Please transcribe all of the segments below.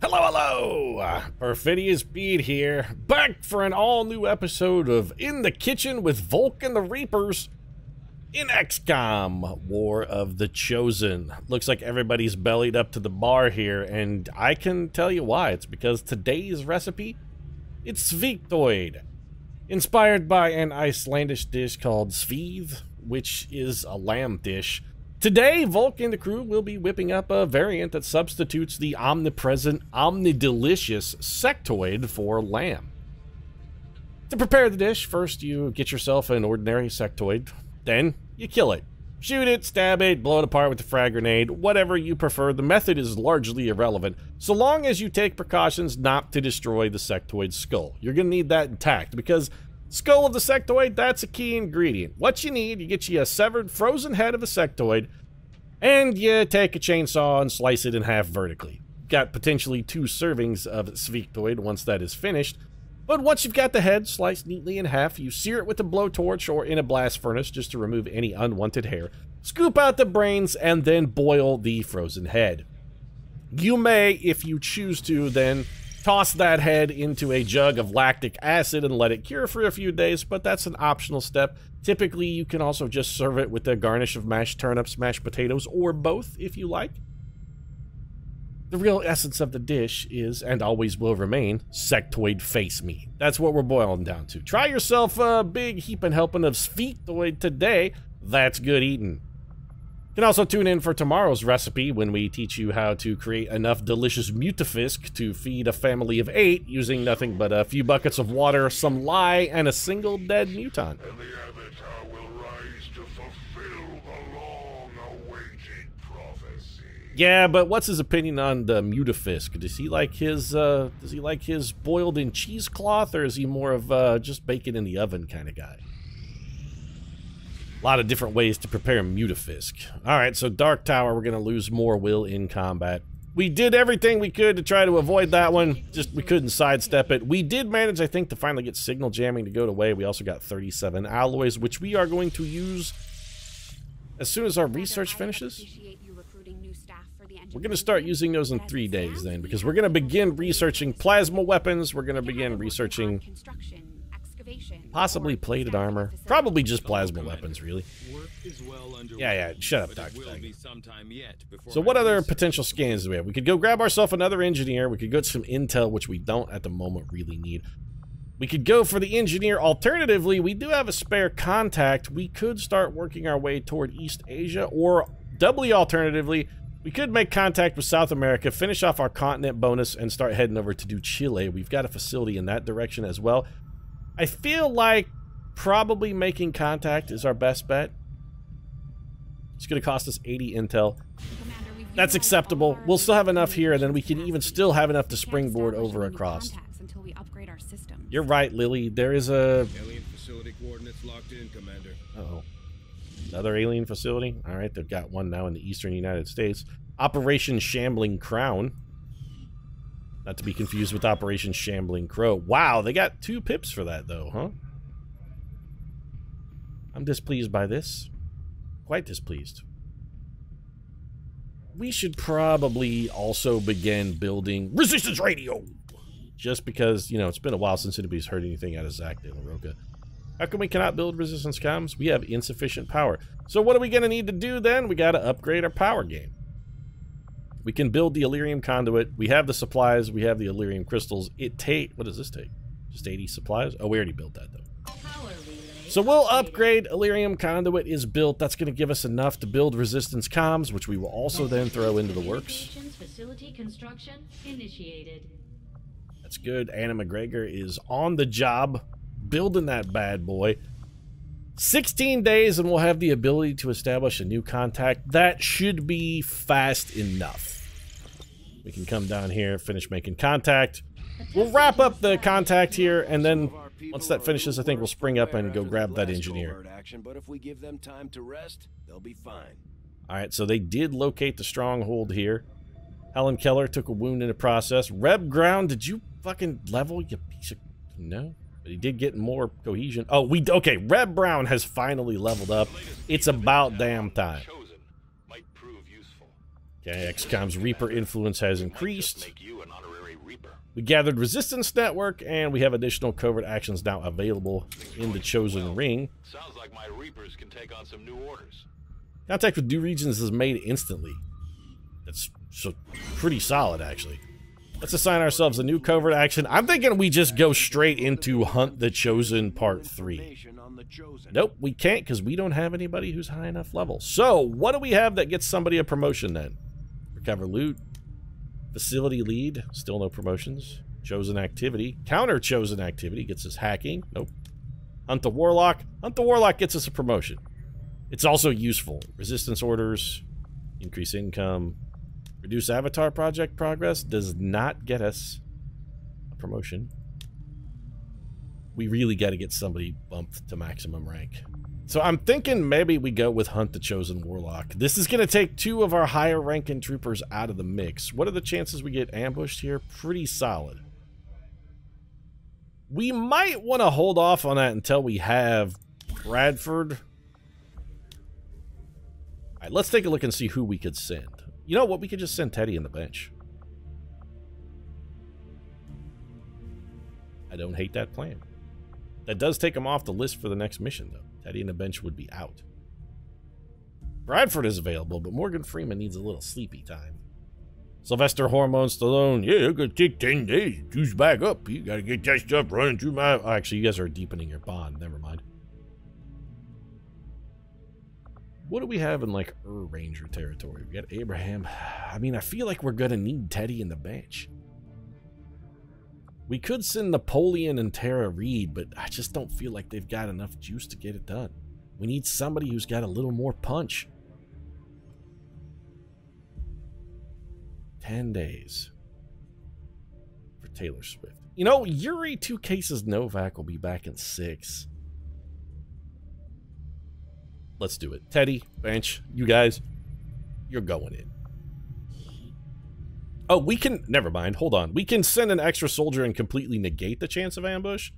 Hello, hello! Perfidious Beat here, back for an all-new episode of In the Kitchen with Volk and the Reapers in XCOM, War of the Chosen. Looks like everybody's bellied up to the bar here, and I can tell you why. It's because today's recipe, it's Sviktoid, inspired by an Icelandic dish called Svíð, which is a lamb dish. Today, Volk and the crew will be whipping up a variant that substitutes the omnipresent, omnidelicious sectoid for lamb. To prepare the dish, first you get yourself an ordinary sectoid, then you kill it. Shoot it, stab it, blow it apart with a frag grenade, whatever you prefer. The method is largely irrelevant, so long as you take precautions not to destroy the sectoid's skull. You're going to need that intact, because skull of the sectoid, that's a key ingredient. What you need, you get you a severed frozen head of a sectoid, and you take a chainsaw and slice it in half vertically. Got potentially 2 servings of Sviktoid once that is finished, but once you've got the head sliced neatly in half, you sear it with a blowtorch or in a blast furnace just to remove any unwanted hair. Scoop out the brains and then boil the frozen head. You may, if you choose to, then toss that head into a jug of lactic acid and let it cure for a few days, but that's an optional step. Typically, you can also just serve it with a garnish of mashed turnips, mashed potatoes, or both if you like. The real essence of the dish is, and always will remain, sectoid face meat. That's what we're boiling down to. Try yourself a big heaping helping of Sviktoid today. That's good eating. You can also tune in for tomorrow's recipe when we teach you how to create enough delicious mutafisk to feed a family of 8 using nothing but a few buckets of water, some lye, and a single dead mutant. And the Avatar will rise to fulfill the long-awaited prophecy. Yeah, but what's his opinion on the mutafisk? Does he like his boiled in cheesecloth, or is he more of just bacon in the oven kind of guy? A lot of different ways to prepare mutafisk. Alright, so Dark Tower, we're going to lose more will in combat. We did everything we could to try to avoid that one, just we couldn't sidestep it. We did manage, I think, to finally get signal jamming to go away. We also got 37 alloys, which we are going to use as soon as our research finishes. We're going to start using those in 3 days then, because we're going to begin researching plasma weapons. We're going to begin researching possibly plated armor. Probably just plasma weapons, really. Yeah, shut up, Dr. Tag. So what other potential scans do we have? We could go grab ourselves another engineer. We could get some intel, which we don't at the moment really need. We could go for the engineer. Alternatively, we do have a spare contact. We could start working our way toward East Asia, or doubly alternatively, we could make contact with South America, finish off our continent bonus, and start heading over to do Chile. We've got a facility in that direction as well. I feel like probably making contact is our best bet. It's going to cost us 80 intel. That's acceptable. We'll still have enough here, and then we can even still have enough to springboard over across. You're right, Lily. There is a... Alien facility coordinates locked in, Commander. Uh-oh. Another alien facility? Alright, they've got one now in the eastern United States. Operation Shambling Crown. Not to be confused with Operation Shambling Crow. Wow, they got 2 pips for that, though, huh? I'm displeased by this. Quite displeased. We should probably also begin building Resistance Radio! Just because, you know, it's been a while since anybody's heard anything out of Zach De La Roca. How come we cannot build Resistance comms? We have insufficient power. So what are we going to need to do then? We got to upgrade our power game. We can build the Illyrium conduit. We have the supplies. We have the Illyrium crystals. What does this take? Just 80 supplies? Oh, we already built that, though. So we'll upgrade. Illyrium conduit is built. That's going to give us enough to build Resistance comms, which we will also then throw into the works. Facility construction initiated. That's good. Anna McGregor is on the job, building that bad boy. 16 days and we'll have the ability to establish a new contact. That should be fast enough. We can come down here, finish making contact. We'll wrap up the contact here, and then once that finishes, I think we'll spring up and go grab that engineer. But if we give them time to rest, they'll be fine. Alright, so they did locate the stronghold here. Helen Keller took a wound in the process. Reb Ground, did you fucking level, you piece of... No? But he did get more cohesion. Oh, okay, Reb Brown has finally leveled up. It's about damn time. Okay, XCOM's Reaper influence has increased. Reaper. We gathered Resistance Network, and we have additional covert actions now available in the Chosen Ring. Sounds like my Reapers can take on some new orders. Contact with new regions is made instantly. That's pretty solid, actually. Let's assign ourselves a new covert action. I'm thinking we just go straight into Hunt the Chosen Part 3. Nope, we can't because we don't have anybody who's high enough level. So, what do we have that gets somebody a promotion then? Recover loot. Facility lead. Still no promotions. Chosen activity. Counter chosen activity gets us hacking. Nope. Hunt the Warlock. Hunt the Warlock gets us a promotion. It's also useful. Resistance orders. Increase income. Reduce Avatar project progress does not get us a promotion. We really got to get somebody bumped to maximum rank. So I'm thinking maybe we go with Hunt the Chosen Warlock. This is going to take 2 of our higher ranking troopers out of the mix. What are the chances we get ambushed here? Pretty solid. We might want to hold off on that until we have Bradford. All right, let's take a look and see who we could send. You know what? We could just send Teddy in the bench. I don't hate that plan. That does take him off the list for the next mission, though. Teddy in the bench would be out. Bradford is available, but Morgan Freeman needs a little sleepy time. Sylvester Hormone Stallone. Yeah, it's going to take 10 days to juice back up. You got to get that stuff running through my... Oh, actually, you guys are deepening your bond. Never mind. What do we have in, like, Ranger territory? We got Abraham. I mean, I feel like we're going to need Teddy in the bench. We could send Napoleon and Tara Reid, but I just don't feel like they've got enough juice to get it done. We need somebody who's got a little more punch. 10 days for Taylor Swift. You know, Yuri 2 Cases Novak will be back in 6. Let's do it. Teddy, bench, you guys, you're going in. Oh, we can... Never mind. Hold on. We can send an extra soldier and completely negate the chance of ambush?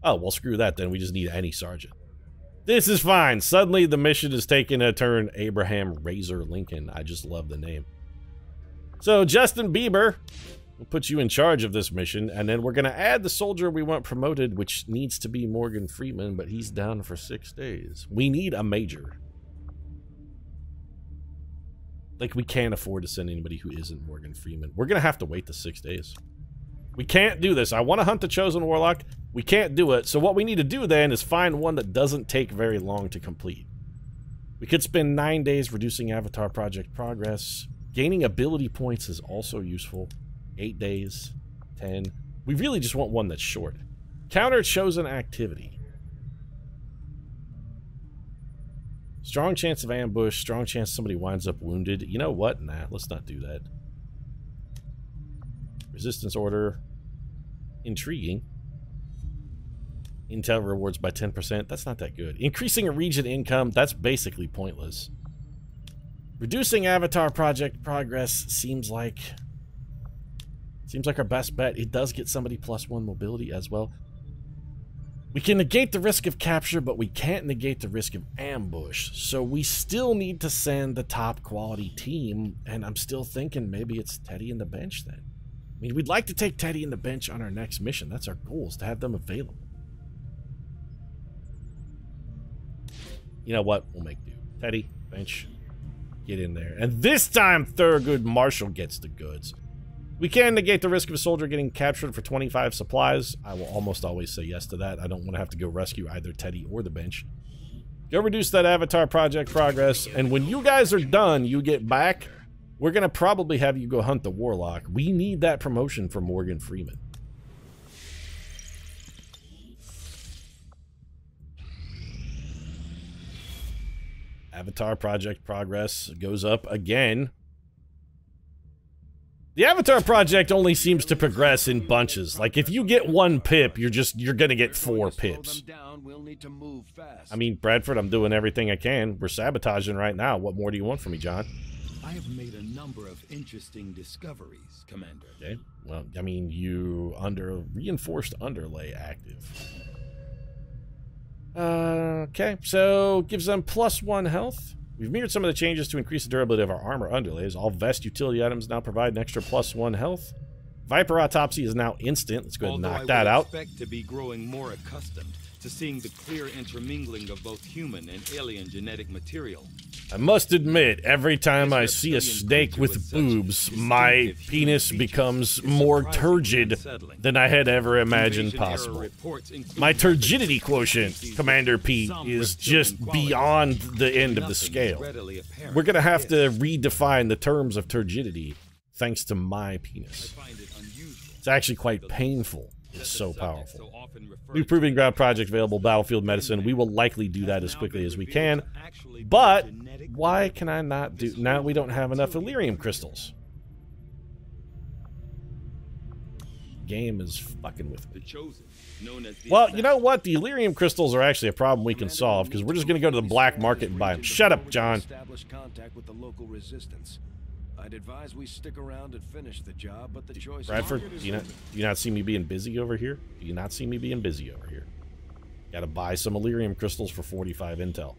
Oh, well, screw that then. We just need any sergeant. This is fine. Suddenly, the mission is taking a turn. Abraham Razor Lincoln. I just love the name. So, Justin Bieber, we'll put you in charge of this mission, and then we're going to add the soldier we want promoted, which needs to be Morgan Freeman, but he's down for 6 days. We need a major. Like, we can't afford to send anybody who isn't Morgan Freeman. We're going to have to wait the 6 days. We can't do this. I want to hunt the Chosen Warlock. We can't do it. So what we need to do then is find one that doesn't take very long to complete. We could spend 9 days reducing Avatar project progress. Gaining ability points is also useful. 8 days. 10. We really just want one that's short. Counter Chosen activity. Strong chance of ambush, strong chance somebody winds up wounded. You know what? Nah, let's not do that. Resistance order. Intriguing. Intel rewards by 10%. That's not that good. Increasing a region income. That's basically pointless. Reducing Avatar project progress seems like our best bet. It does get somebody +1 mobility as well. We can negate the risk of capture, but we can't negate the risk of ambush. So we still need to send the top quality team, and I'm still thinking maybe it's Teddy in the bench then. I mean, we'd like to take Teddy in the bench on our next mission. That's our goal, is to have them available. You know what? We'll make do. Teddy, bench, get in there. And this time, Thurgood Marshall gets the goods. We can negate the risk of a soldier getting captured for 25 supplies. I will almost always say yes to that. I don't want to have to go rescue either Teddy or the bench. Go reduce that Avatar project progress. And when you guys are done, you get back, we're going to probably have you go hunt the Warlock. We need that promotion for Morgan Freeman. Avatar project progress goes up again. The Avatar project only seems to progress in bunches. Like, if you get 1 pip, you're gonna get 4 pips. I mean, Bradford, I'm doing everything I can. We're sabotaging right now. What more do you want from me, John? I have made a number of interesting discoveries, Commander. Okay. Well, I mean, reinforced underlay active. Okay. So, gives them +1 health. We've mirrored some of the changes to increase the durability of our armor underlays. All vest utility items now provide an extra +1 health. Viper autopsy is now instant. Let's go ahead and knock Although that I out. would expect to be growing more accustomed to seeing the clear intermingling of both human and alien genetic material. I must admit, every time I see a snake with boobs, my penis becomes more turgid than I had ever imagined possible. My turgidity quotient, Commander Pete, is just beyond the end of the scale. We're gonna have to redefine the terms of turgidity thanks to my penis. It's actually quite painful. It's so powerful. New Proving Ground project available, Battlefield Medicine. We will likely do that as quickly as we can. But why can I not do... Now we don't have enough Illyrium crystals. Game is fucking with me. Well, you know what? The Illyrium crystals are actually a problem we can solve, because we're just going to go to the black market and buy them. Shut up, John. I'd advise we stick around and finish the job, but the choice. Bradford, do you not see me being busy over here? Do you not see me being busy over here? Gotta buy some Illyrium crystals for 45 intel.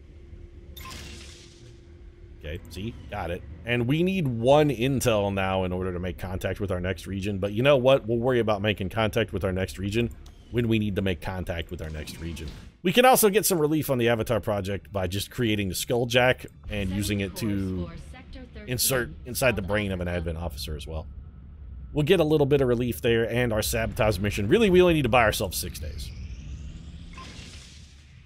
Okay, see? Got it. And we need 1 intel now in order to make contact with our next region. But you know what? We'll worry about making contact with our next region when we need to make contact with our next region. We can also get some relief on the Avatar project by just creating the Skulljack and using it to insert inside the brain of an Advent officer as well. We'll get a little bit of relief there, and our sabotage mission. Really, we only need to buy ourselves 6 days.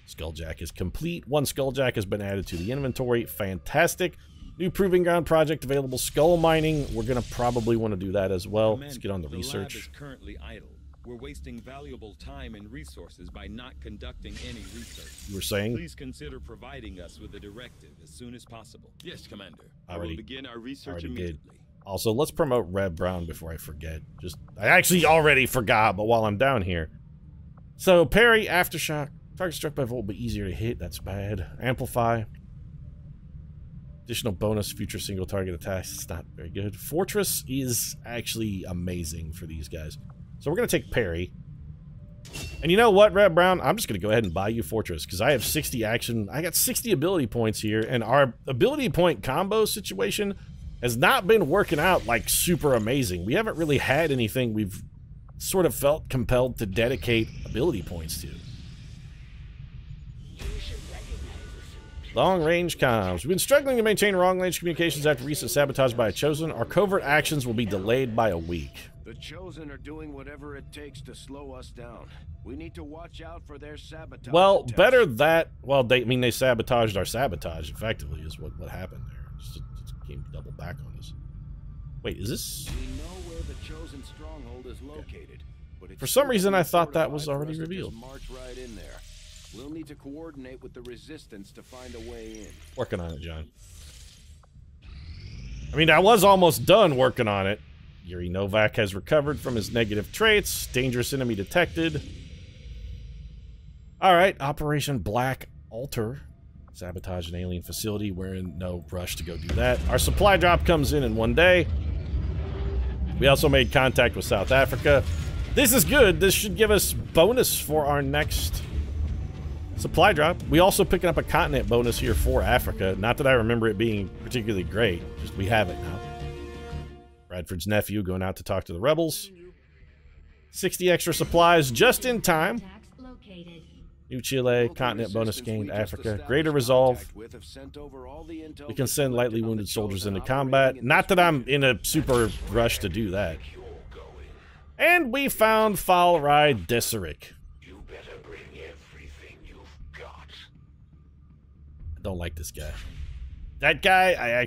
Skulljack is complete. 1 Skulljack has been added to the inventory. Fantastic. New Proving Ground project available. Skull mining. We're going to probably want to do that as well. Let's get on the research. Lab is currently idle. We're wasting valuable time and resources by not conducting any research. You were saying? Please consider providing us with a directive as soon as possible. Yes, Commander. Already, we'll begin our research immediately. Did. Also, let's promote Red Brown before I forget. I actually already forgot, but while I'm down here. So, parry, aftershock. Target struck by volt, but easier to hit. That's bad. Amplify. Additional bonus, future single target attacks. It's not very good. Fortress is actually amazing for these guys. So we're going to take parry. And you know what, Red Brown? I'm just going to go ahead and buy you Fortress, because I have 60 action. I got 60 ability points here, and our ability point combo situation has not been working out, like, super amazing. We haven't really had anything we've sort of felt compelled to dedicate ability points to. Long-range comms. We've been struggling to maintain long-range communications after recent sabotage by a Chosen. Our covert actions will be delayed by a week. The Chosen are doing whatever it takes to slow us down. We need to watch out for their sabotage. Well, attempts. better that... Well, they sabotaged our sabotage, effectively, is what happened there. Just came double back on us. Wait, is this... We know where the Chosen stronghold is located. But for some reason, I thought that was already revealed. March right in there. We'll need to coordinate with the Resistance to find a way in. Working on it, John. I mean, I was almost done working on it. Yuri Novak has recovered from his negative traits. Dangerous enemy detected. Alright, Operation Black Altar. Sabotage an alien facility. We're in no rush to go do that. Our supply drop comes in 1 day. We also made contact with South Africa. This is good. This should give us bonus for our next supply drop. We also picking up a continent bonus here for Africa. Not that I remember it being particularly great. Just we have it now. Bradford's nephew going out to talk to the rebels. 60 extra supplies just in time. New Chile, continent bonus gained, Africa. Greater resolve. We can send lightly wounded soldiers into combat. Not that I'm in a super rush to do that. And we found Falrai Deseric. I don't like this guy. That guy,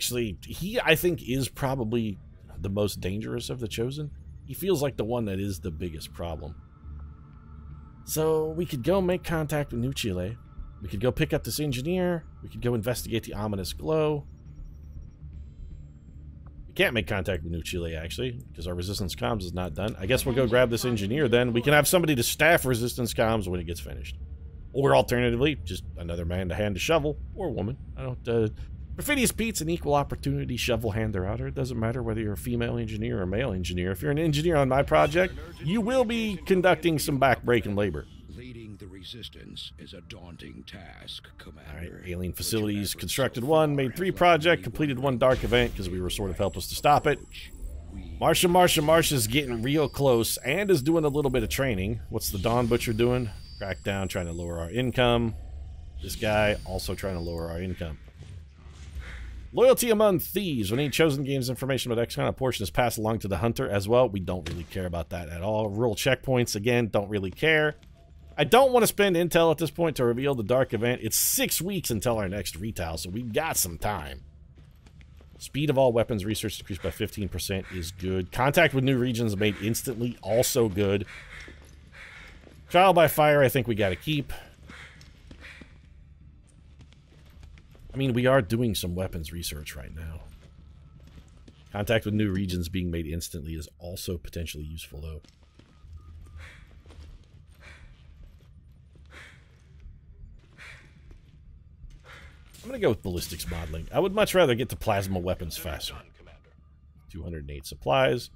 I think is probably the most dangerous of the Chosen. He feels like the one that is the biggest problem. So we could go make contact with New Chile. We could go pick up this engineer. We could go investigate the ominous glow. We can't make contact with New Chile, actually, because our resistance comms is not done. I guess we'll go grab this engineer then. We can have somebody to staff resistance comms when it gets finished. Or alternatively, just another man to hand a shovel, or a woman. I don't, Perfidious Pete's an equal opportunity shovel hander outer. It doesn't matter whether you're a female engineer or a male engineer. If you're an engineer on my project, you will be conducting some back-breaking labor. Leading the resistance is a daunting task, Commander. Alright, alien facilities constructed 1, made 3 project, completed 1 dark event because we were sort of helpless to stop it. Marsha's getting real close and is doing a little bit of training. What's the Dawn Butcher doing? Crackdown, trying to lower our income. This guy also trying to lower our income. Loyalty among thieves. When any chosen gains information about XCOM, a portion is passed along to the hunter as well. We don't really care about that at all. Rural checkpoints, again, don't really care. I don't want to spend intel at this point to reveal the dark event. It's 6 weeks until our next retail, so we've got some time. Speed of all weapons research decreased by 15% is good. Contact with new regions made instantly, also good. Trial by fire, I think we got to keep. I mean, we are doing some weapons research right now. Contact with new regions being made instantly is also potentially useful, though. I'm going to go with ballistics modeling. I would much rather get to plasma weapons faster. 208 supplies.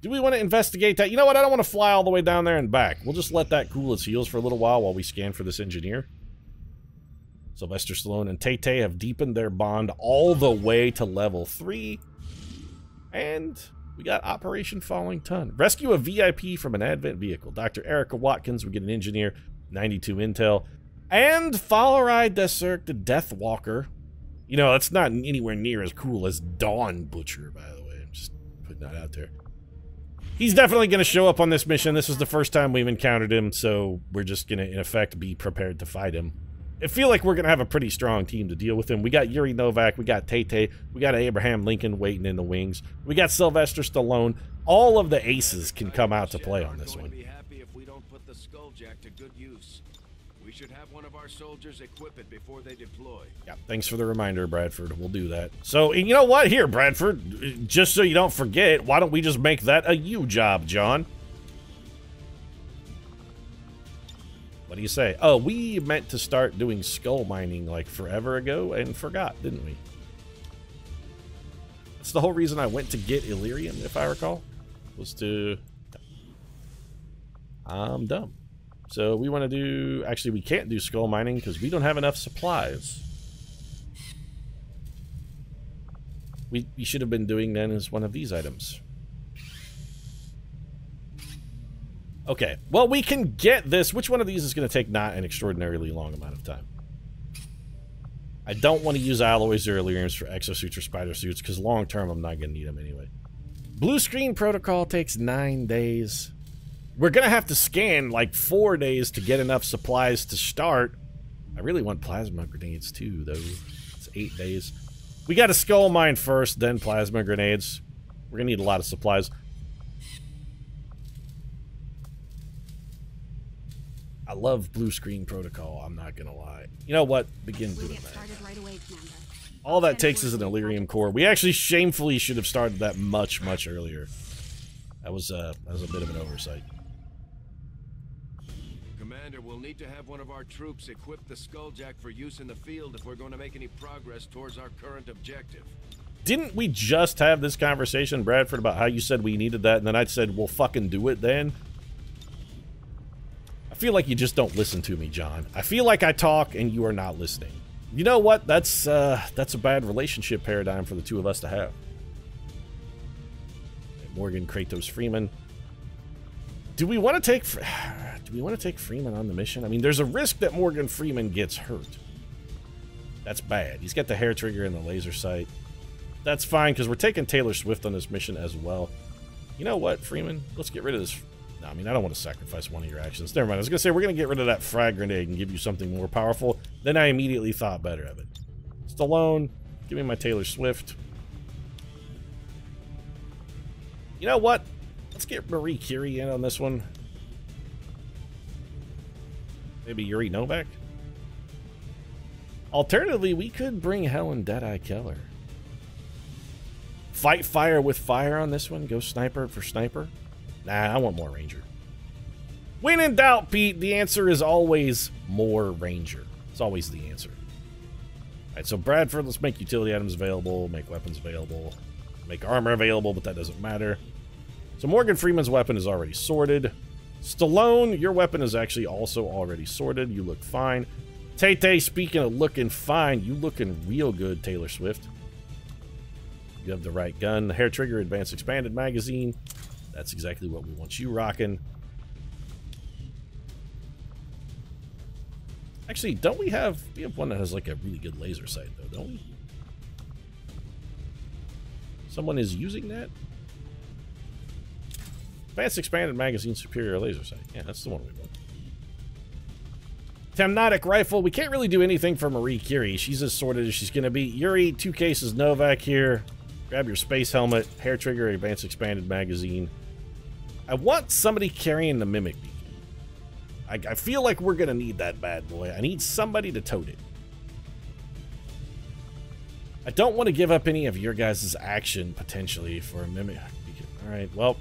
Do we want to investigate that? You know what? I don't want to fly all the way down there and back. We'll just let that cool its heels for a little while we scan for this engineer. Sylvester Stallone and Tay-Tay have deepened their bond all the way to level 3. And we got Operation Falling Ton. Rescue a VIP from an Advent vehicle. Dr. Erica Watkins, we get an engineer, 92 intel. And Falarai Desert, the Death Walker. You know, that's not anywhere near as cool as Dawn Butcher, by the way. I'm just putting that out there. He's definitely going to show up on this mission. This is the first time we've encountered him, so we're just going to, in effect, be prepared to fight him. I feel like we're going to have a pretty strong team to deal with him. We got Yuri Novak, we got Tay-Tay, we got Abraham Lincoln waiting in the wings. We got Sylvester Stallone. All of the aces can come out to play on this one. Be happy if we don't put the Skulljack to good use. We should have one of our soldiers equip it before they deploy. Yeah, thanks for the reminder, Bradford. We'll do that. So, and you know what? Here, Bradford, just so you don't forget, why don't we just make that a you job, John? What do you say? Oh, we meant to start doing skull mining like forever ago and forgot, didn't we? That's the whole reason I went to get Illyrium, if I recall, was to... I'm dumb. So we want to do... Actually, we can't do skull mining because we don't have enough supplies. We should have been doing then is one of these items. Okay, well, we can get this. Which one of these is going to take not an extraordinarily long amount of time? I don't want to use alloys or Illyriums for exosuits or spider suits, because long-term I'm not going to need them anyway. Blue screen protocol takes 9 days. We're going to have to scan like 4 days to get enough supplies to start. I really want plasma grenades too, though. It's 8 days. We got to skull mine first, then plasma grenades. We're going to need a lot of supplies. I love blue screen protocol, I'm not gonna lie. You know what? Begin doing that. Right away, Commander. All that takes is an Illyrium core. We actually shamefully should have started that much earlier. That was a bit of an oversight. Commander, we'll need to have one of our troops equip the Skulljack for use in the field if we're going to make any progress towards our current objective. Didn't we just have this conversation, Bradford, about how you said we needed that, and then I said, we'll fucking do it then? I feel like you just don't listen to me, John. I feel like I talk and you are not listening. You know what? That's a bad relationship paradigm for the two of us to have. Morgan, Kratos, Freeman. Do we want to take Freeman on the mission? I mean, there's a risk that Morgan Freeman gets hurt. That's bad. He's got the hair trigger and the laser sight. That's fine because we're taking Taylor Swift on this mission as well. You know what, Freeman? Let's get rid of this. I mean, I don't want to sacrifice one of your actions. Never mind. I was going to say, we're going to get rid of that frag grenade and give you something more powerful. Then I immediately thought better of it. Stallone, give me my Taylor Swift. You know what? Let's get Marie Curie in on this one. Maybe Yuri Novak? Alternatively, we could bring Helen Deadeye Keller. Fight fire with fire on this one. Go sniper for sniper. Nah, I want more Ranger. When in doubt, Pete, the answer is always more Ranger. It's always the answer. Alright, so Bradford, let's make utility items available, make weapons available, make armor available, but that doesn't matter. So Morgan Freeman's weapon is already sorted. Stallone, your weapon is actually also already sorted. You look fine. Tay-Tay, speaking of looking fine, you looking real good, Taylor Swift. You have the right gun. The hair trigger, advanced expanded magazine. That's exactly what we want you rocking. Actually, don't we have one that has like a really good laser sight though, don't we? Someone is using that? Advanced expanded magazine, superior laser sight. Yeah, that's the one we want. Hypnotic rifle. We can't really do anything for Marie Curie. She's as sorted as she's going to be. Yuri, 2 cases Novak here. Grab your space helmet. Hair trigger, advanced expanded magazine. I want somebody carrying the mimic beacon. I feel like we're going to need that bad boy. I need somebody to tote it. I don't want to give up any of your guys' action, potentially, for a mimic beacon. Alright, well...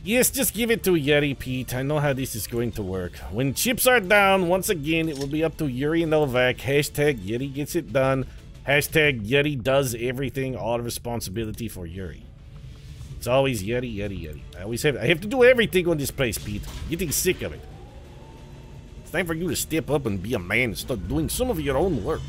Yes, just give it to Yuri, Pete. I know how this is going to work. When chips are down, once again, it will be up to Yuri Novak. Hashtag Yuri gets it done. Hashtag Yuri does everything. All responsibility for Yuri. It's always Yuri, Yuri, Yuri. I have to do everything on this place, Pete. I'm getting sick of it. It's time for you to step up and be a man and start doing some of your own work.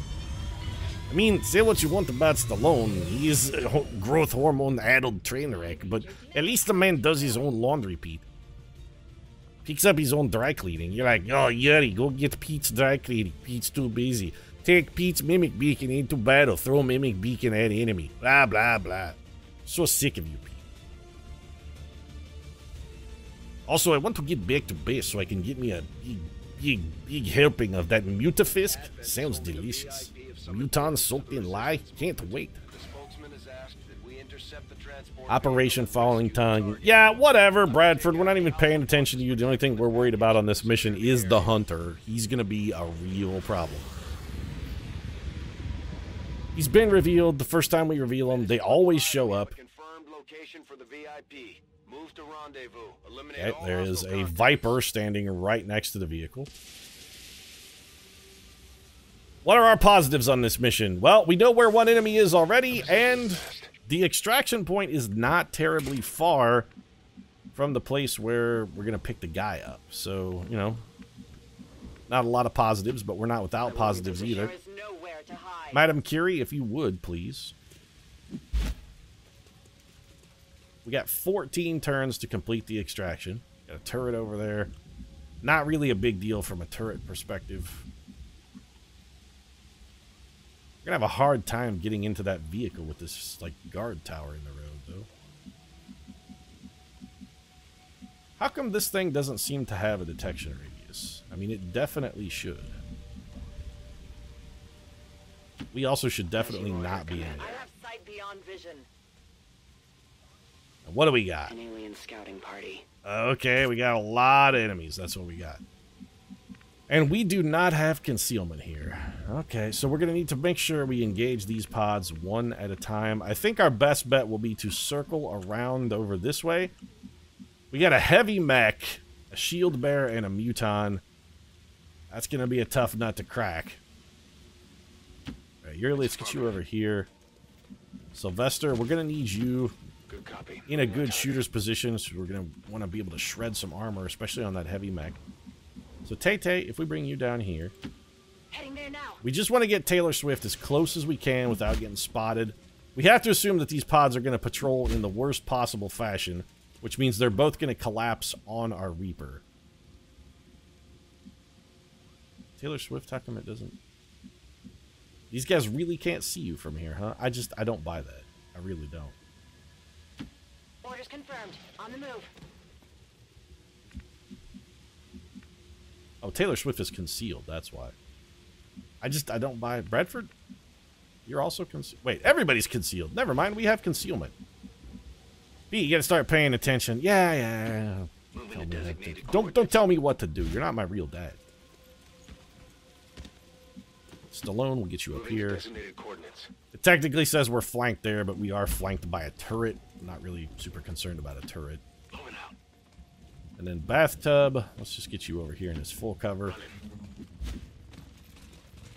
I mean, say what you want about Stallone. He is a growth hormone-addled train wreck, but at least the man does his own laundry, Pete. Picks up his own dry cleaning. You're like, oh, Yuri, go get Pete's dry cleaning. Pete's too busy. Take Pete's mimic beacon into battle. Throw mimic beacon at enemy. Blah, blah, blah. So sick of you, Pete. Also, I want to get back to base so I can get me a big helping of that Mutafisk. Sounds delicious. Muton soaked in lye. Can't wait. Operation Falling Tongue. Yeah, whatever, Bradford. We're not even paying attention to you. The only thing we're worried about on this mission is the Hunter. He's going to be a real problem. He's been revealed. The first time we reveal him, they always show up. Okay, there is a Viper standing right next to the vehicle. What are our positives on this mission? Well, we know where one enemy is already, and the extraction point is not terribly far from the place where we're going to pick the guy up. So, you know, not a lot of positives, but we're not without positives either. Madam Curie, if you would, please. We got 14 turns to complete the extraction. Got a turret over there. Not really a big deal from a turret perspective. We're gonna have a hard time getting into that vehicle with this, like, guard tower in the road, though. How come this thing doesn't seem to have a detection radius? I mean, it definitely should. We also should definitely not be in it. I have sight beyond vision. What do we got? An alien scouting party. Okay, we got a lot of enemies. That's what we got. And we do not have concealment here. Okay, so we're going to need to make sure we engage these pods one at a time. I think our best bet will be to circle around over this way. We got a heavy mech, a shield bearer, and a muton. That's going to be a tough nut to crack. All right, Yuri, let's get you over here. Sylvester, we're going to need you in a good shooter's position, so we're going to want to be able to shred some armor, especially on that heavy mech. So, Tay-Tay, if we bring you down here, Heading there now. we just want to get Taylor Swift as close as we can without getting spotted. We have to assume that these pods are going to patrol in the worst possible fashion, which means they're both going to collapse on our Reaper. Taylor Swift, how come it doesn't? These guys really can't see you from here, huh? I don't buy that. I really don't. Orders confirmed. On the move. Oh, Taylor Swift is concealed. That's why. I don't buy it. Bradford, you're also concealed. Wait, everybody's concealed. Never mind. We have concealment. B, you gotta start paying attention. Yeah. Don't tell me what to do. You're not my real dad. Stallone will get you up here. It technically says we're flanked there, but we are flanked by a turret. I'm not really super concerned about a turret. And then bathtub. Let's just get you over here in his full cover.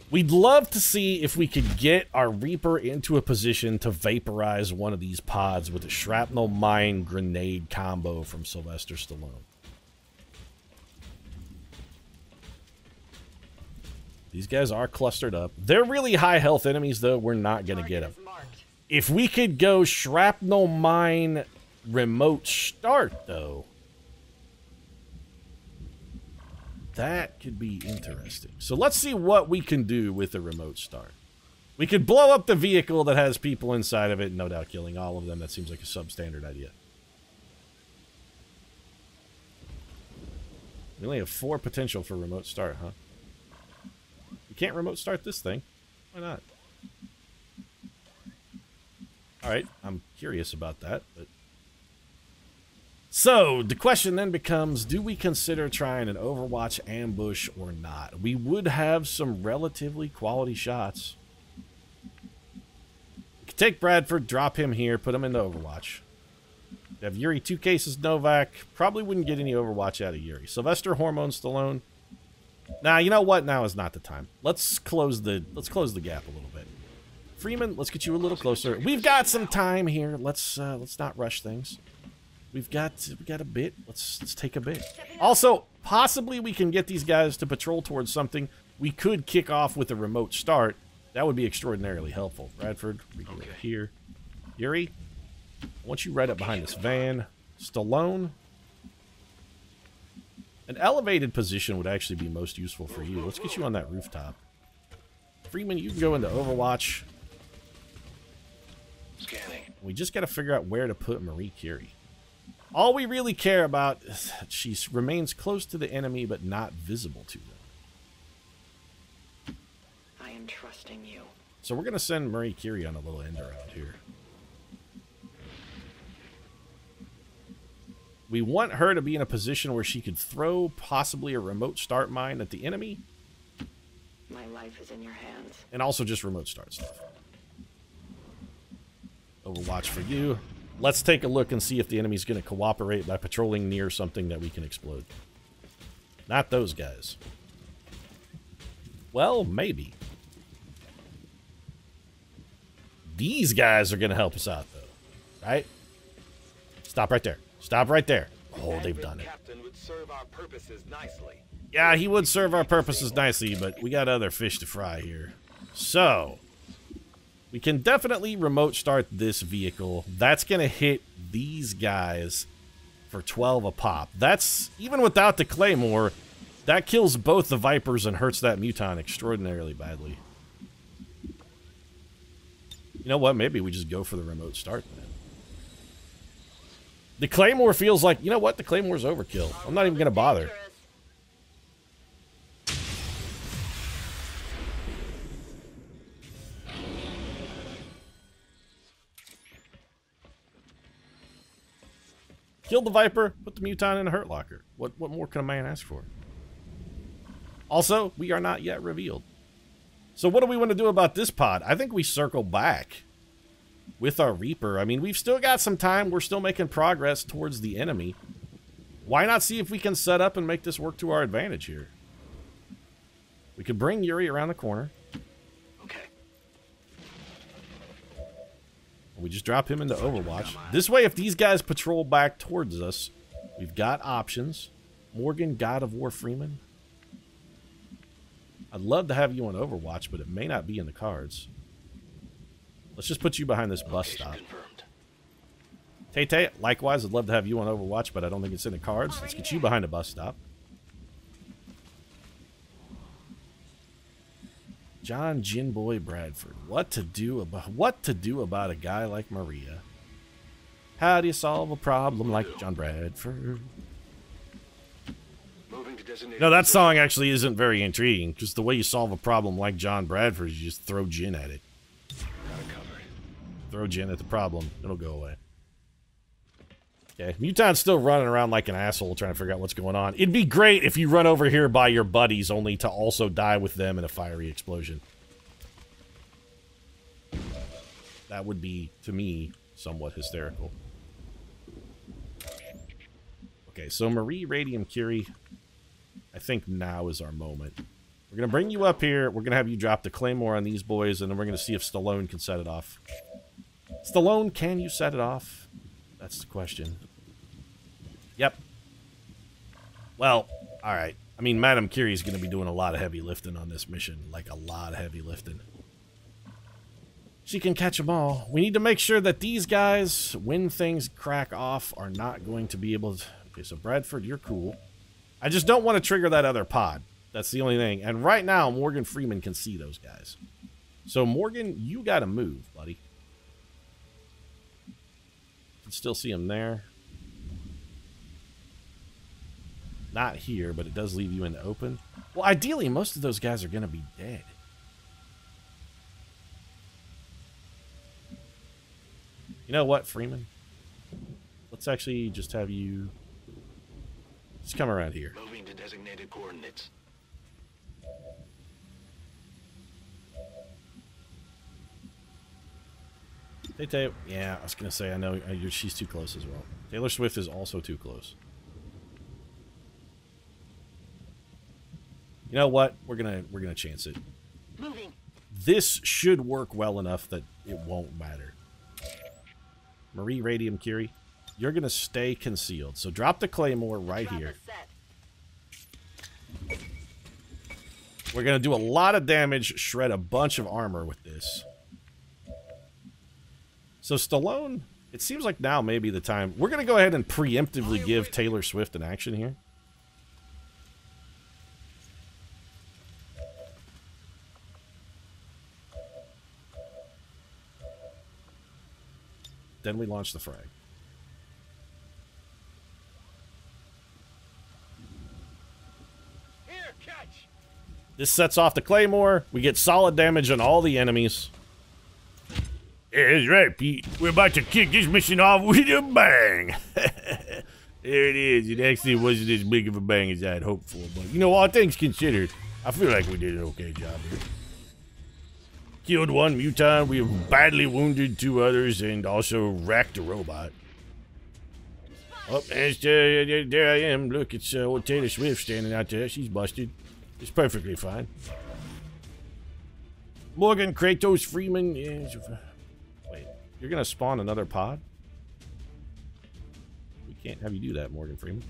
We'd love to see if we could get our Reaper into a position to vaporize one of these pods with a shrapnel mine grenade combo from Sylvester Stallone. These guys are clustered up. They're really high health enemies, though. We're not going to get them. If we could go shrapnel mine remote start, though, that could be interesting. So let's see what we can do with the remote start. We could blow up the vehicle that has people inside of it, no doubt killing all of them. That seems like a substandard idea. We only have 4 potential for remote start, huh? You can't remote start this thing. Why not? Alright, I'm curious about that, but... So, the question then becomes, do we consider trying an Overwatch ambush or not? We would have some relatively quality shots. We could take Bradford, drop him here, put him into Overwatch. We have Yuri 2 cases, Novak. Probably wouldn't get any Overwatch out of Yuri. Sylvester, Hormone, Stallone. Nah, you know what? Now is not the time. Let's close the gap a little bit. Freeman, let's get you a little closer. We've got some time here. Let's not rush things. We got a bit. Let's take a bit. Also, possibly we can get these guys to patrol towards something. We could kick off with a remote start. That would be extraordinarily helpful. Bradford, we can go here. Yuri, I want you right up behind this van. Stallone. An elevated position would actually be most useful for you. Let's get you on that rooftop. Freeman, you can go into Overwatch. Scanning. We just got to figure out where to put Marie Curie. All we really care about is that she remains close to the enemy but not visible to them. I am trusting you. So we're going to send Marie Curie on a little end around here. We want her to be in a position where she could throw possibly a remote start mine at the enemy. My life is in your hands. And also just remote start stuff. Overwatch for you. Let's take a look and see if the enemy's going to cooperate by patrolling near something that we can explode. Not those guys. Well, maybe. These guys are going to help us out, though. Right? Stop right there. Stop right there. Oh, they've done it. Yeah, he would serve our purposes nicely, but we got other fish to fry here. So, we can definitely remote start this vehicle. That's going to hit these guys for 12 a pop. That's, even without the Claymore, that kills both the Vipers and hurts that Muton extraordinarily badly. You know what? Maybe we just go for the remote start then. The Claymore feels like, you know what? The Claymore's overkill. I'm not even going to bother. Kill the Viper, put the Muton in a hurt locker. What more can a man ask for? Also, we are not yet revealed. So what do we want to do about this pod? I think we circle back with our Reaper. I mean, we've still got some time. We're still making progress towards the enemy. Why not see if we can set up and make this work to our advantage here? We could bring Yuri around the corner. Okay. We just drop him into Overwatch. This way, if these guys patrol back towards us, we've got options. Morgan, God of War Freeman. I'd love to have you on Overwatch, but it may not be in the cards. Let's just put you behind this bus stop. Tay-Tay, likewise, I'd love to have you on Overwatch, but I don't think it's in the cards. Let's get you behind a bus stop. John Jinboy Bradford. What to do about a guy like Maria? How do you solve a problem like John Bradford? No, that song actually isn't very intriguing. Just the way you solve a problem like John Bradford is you just throw gin at it. Throw gin at the problem. It'll go away. Okay, Muton's still running around like an asshole trying to figure out what's going on. It'd be great if you run over here by your buddies only to also die with them in a fiery explosion. That would be, to me, somewhat hysterical. Okay, so Marie, Radium, Curie. I think now is our moment. We're going to bring you up here. We're going to have you drop the Claymore on these boys, and then we're going to see if Stallone can set it off. Stallone, can you set it off? That's the question. Yep. Well, alright. I mean, Madame Curie's going to be doing a lot of heavy lifting on this mission. Like, a lot of heavy lifting. She can catch them all. We need to make sure that these guys, when things crack off, are not going to be able to... Okay, so Bradford, you're cool. I just don't want to trigger that other pod. That's the only thing. And right now, Morgan Freeman can see those guys. So, Morgan, you got to move, buddy. You can still see him there. Not here, but it does leave you in the open. Well, ideally, most of those guys are going to be dead. You know what, Freeman? Let's actually just have you... Just come around here. Moving to designated coordinates. Tay, yeah, I was going to say, I know she's too close as well. Taylor Swift is also too close. You know what? We're gonna chance it. Moving. This should work well enough that it won't matter. Marie Radium Curie, you're gonna stay concealed. So drop the Claymore right here. We're gonna do a lot of damage, shred a bunch of armor with this. So Stallone, it seems like now may be the time. We're gonna go ahead and preemptively give Taylor Swift an action here. Then we launch the frag. Here, catch. This sets off the Claymore. We get solid damage on all the enemies. Yeah, that's right, Pete. We're about to kick this mission off with a bang. There it is. It actually wasn't as big of a bang as I'd hoped for, but you know, all things considered, I feel like we did an okay job here. Killed one mutant, we have badly wounded 2 others, and also wrecked a robot. Oh, and there I am. Look, it's old Taylor Swift standing out there. She's busted. It's perfectly fine. Morgan, Kratos, Freeman. Wait, you're going to spawn another pod? We can't have you do that, Morgan Freeman.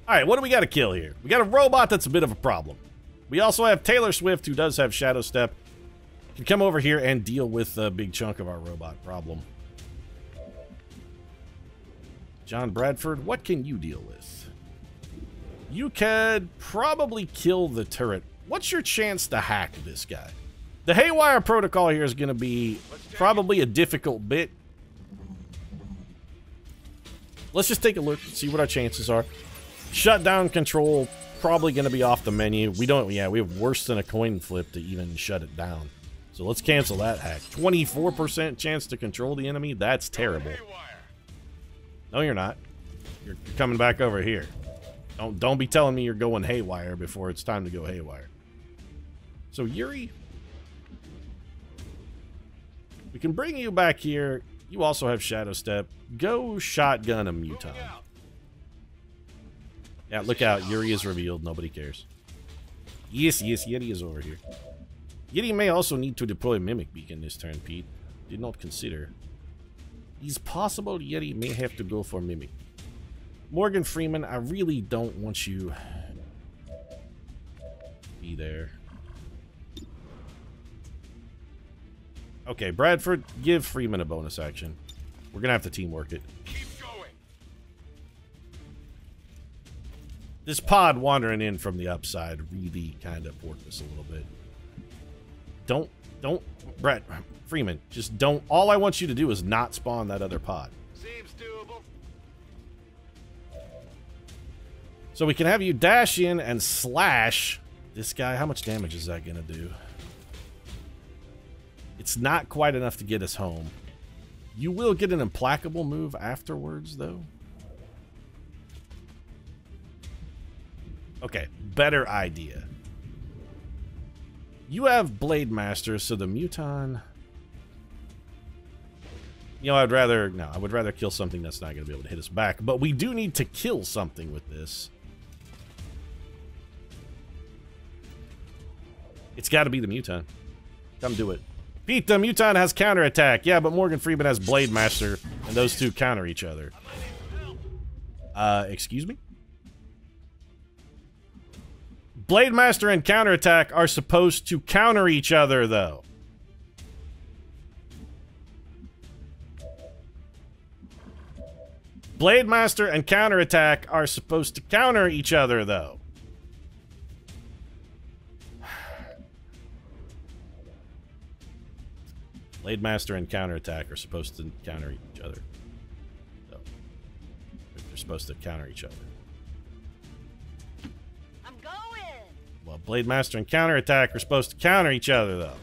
Alright, what do we got to kill here? We got a robot that's a bit of a problem. We also have Taylor Swift, who does have Shadow Step. Can come over here and deal with a big chunk of our robot problem. John Bradford, what can you deal with? You could probably kill the turret. What's your chance to hack this guy? The Haywire Protocol here is going to be probably a difficult bit. Let's just take a look and see what our chances are. Shutdown control, probably going to be off the menu. We have worse than a coin flip to even shut it down. So let's cancel that hack. 24% chance to control the enemy? That's terrible. No, you're not. You're coming back over here. Don't be telling me you're going haywire before it's time to go haywire. So Yuri, we can bring you back here. You also have Shadow Step. Go shotgun a mutant. Yeah, look out. Yuri is revealed. Nobody cares. Yes, Yeti is over here. Yeti may also need to deploy Mimic Beacon this turn, Pete. Did not consider. It's possible Yeti may have to go for Mimic. Morgan Freeman, I really don't want you to be there. Okay, Bradford, give Freeman a bonus action. We're gonna have to teamwork it. Keep going. This pod wandering in from the upside really kind of porked us a little bit. Don't, Brad, Freeman, just don't. All I want you to do is not spawn that other pod. Seems doable. So we can have you dash in and slash this guy. How much damage is that gonna do? It's not quite enough to get us home. You will get an implacable move afterwards, though. Okay, better idea. You have Blade Master, so the Muton... You know, I would rather kill something that's not going to be able to hit us back. But we do need to kill something with this. It's got to be the Muton. Come do it. Pete, the Muton has counterattack. Yeah, but Morgan Freeman has Blade Master, and those two counter each other. Excuse me? Blade Master and counterattack are supposed to counter each other, though. Blade Master and Counterattack are supposed to counter each other, though. Blade Master and Counterattack are supposed to counter each other. So, they're supposed to counter each other. I'm going! Well, Blade Master and Counterattack are supposed to counter each other, though.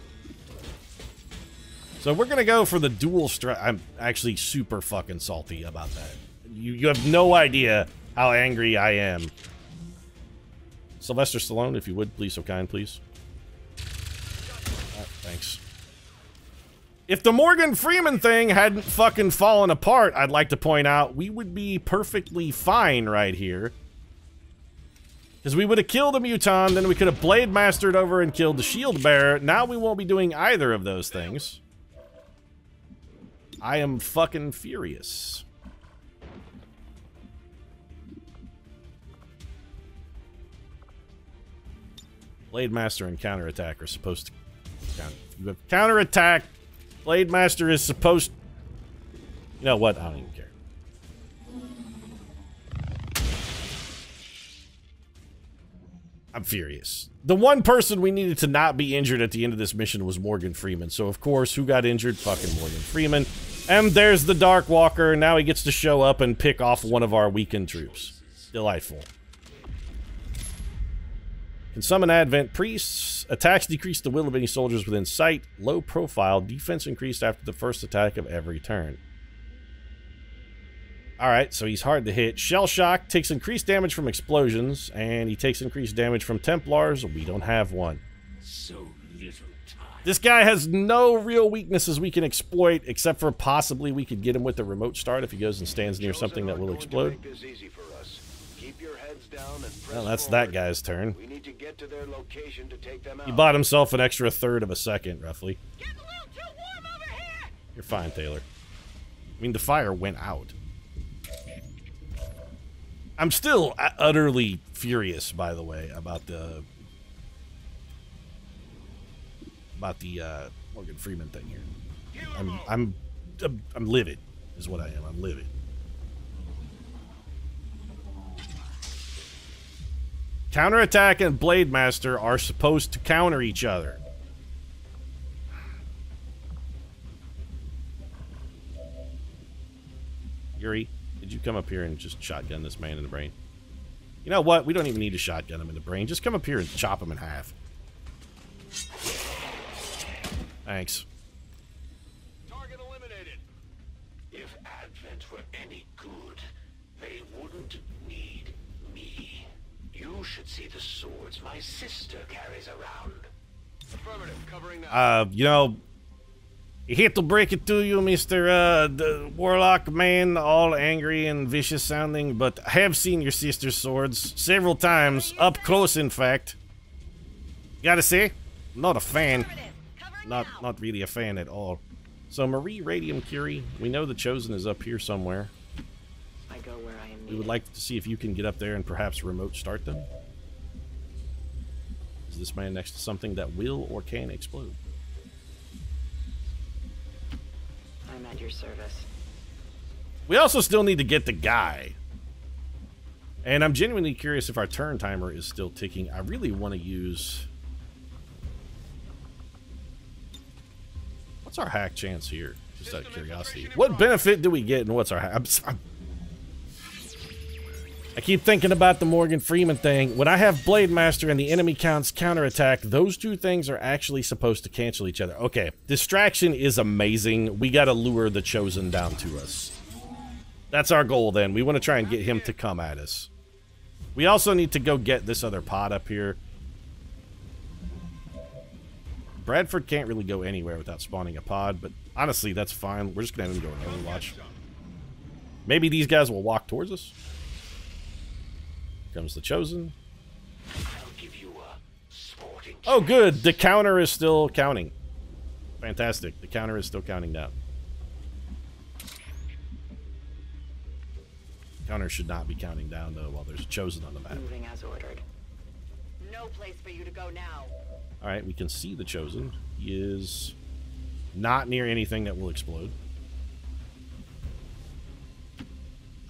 So we're going to go for the dual strike. I'm actually super fucking salty about that. You have no idea how angry I am. Sylvester Stallone, if you would, please, so kind, please. Thanks. If the Morgan Freeman thing hadn't fucking fallen apart, I'd like to point out, we would be perfectly fine right here. Because we would have killed a Muton, then we could have Blade Mastered over and killed the Shield Bearer. Now we won't be doing either of those things. I am fucking furious. Blade Master and Counterattack are supposed to counter. You have Counterattack. Blade Master is supposed... You know what? I don't even care. I'm furious. The one person we needed to not be injured at the end of this mission was Morgan Freeman. So, of course, who got injured? Fucking Morgan Freeman. And there's the Dark Walker. Now he gets to show up and pick off one of our weakened troops. Delightful. Can summon Advent Priests. Attacks decrease the will of any soldiers within sight. Low profile. Defense increased after the first attack of every turn. Alright, so he's hard to hit. Shell Shock takes increased damage from explosions, and he takes increased damage from Templars. We don't have one. So little time. This guy has no real weaknesses we can exploit, except for possibly we could get him with a remote start if he goes and stands near something that will explode. Well, that's that guy's turn. We need to get to their location to take them out. He bought himself an extra third of a second, roughly. Getting a little too warm over here! You're fine, Taylor. I mean, the fire went out. I'm still utterly furious, by the way, about the Morgan Freeman thing here. I'm livid, is what I am. I'm livid. Counterattack and Blade Master are supposed to counter each other. Yuri, did you come up here and just shotgun this man in the brain? You know what? We don't even need to shotgun him in the brain. Just come up here and chop him in half. Thanks. Target eliminated. If Advent were any good, they wouldn't need me. You should see the swords my sister carries around. Affirmative, covering now. You know, I hate to break it to you, Mr. The Warlock man, all angry and vicious sounding, but I have seen your sister's swords several times, up close in fact. Gotta say, not a fan. Not really a fan at all. So Marie Radium Curie, we know the Chosen is up here somewhere. I go where I am needed. We would like to see if you can get up there and perhaps remote start them. Is this man next to something that will or can explode? I'm at your service. We also still need to get the guy. And I'm genuinely curious if our turn timer is still ticking. I really want to use... What's our hack chance here? Just out of curiosity. What benefit do we get and what's our hack? I keep thinking about the Morgan Freeman thing. When I have Blade Master and the enemy counts counterattack, those two things are actually supposed to cancel each other. Okay, distraction is amazing. We gotta lure the Chosen down to us. That's our goal then. We want to try and get him to come at us. We also need to go get this other pod up here. Bradford can't really go anywhere without spawning a pod, but honestly, that's fine. We're just gonna have him go in Overwatch. Maybe these guys will walk towards us. Here comes the Chosen. Oh, good. The counter is still counting. Fantastic. The counter is still counting down. Counter should not be counting down, though, while there's a Chosen on the map. Moving as ordered. No place for you to go now. Alright, we can see the Chosen. He is not near anything that will explode.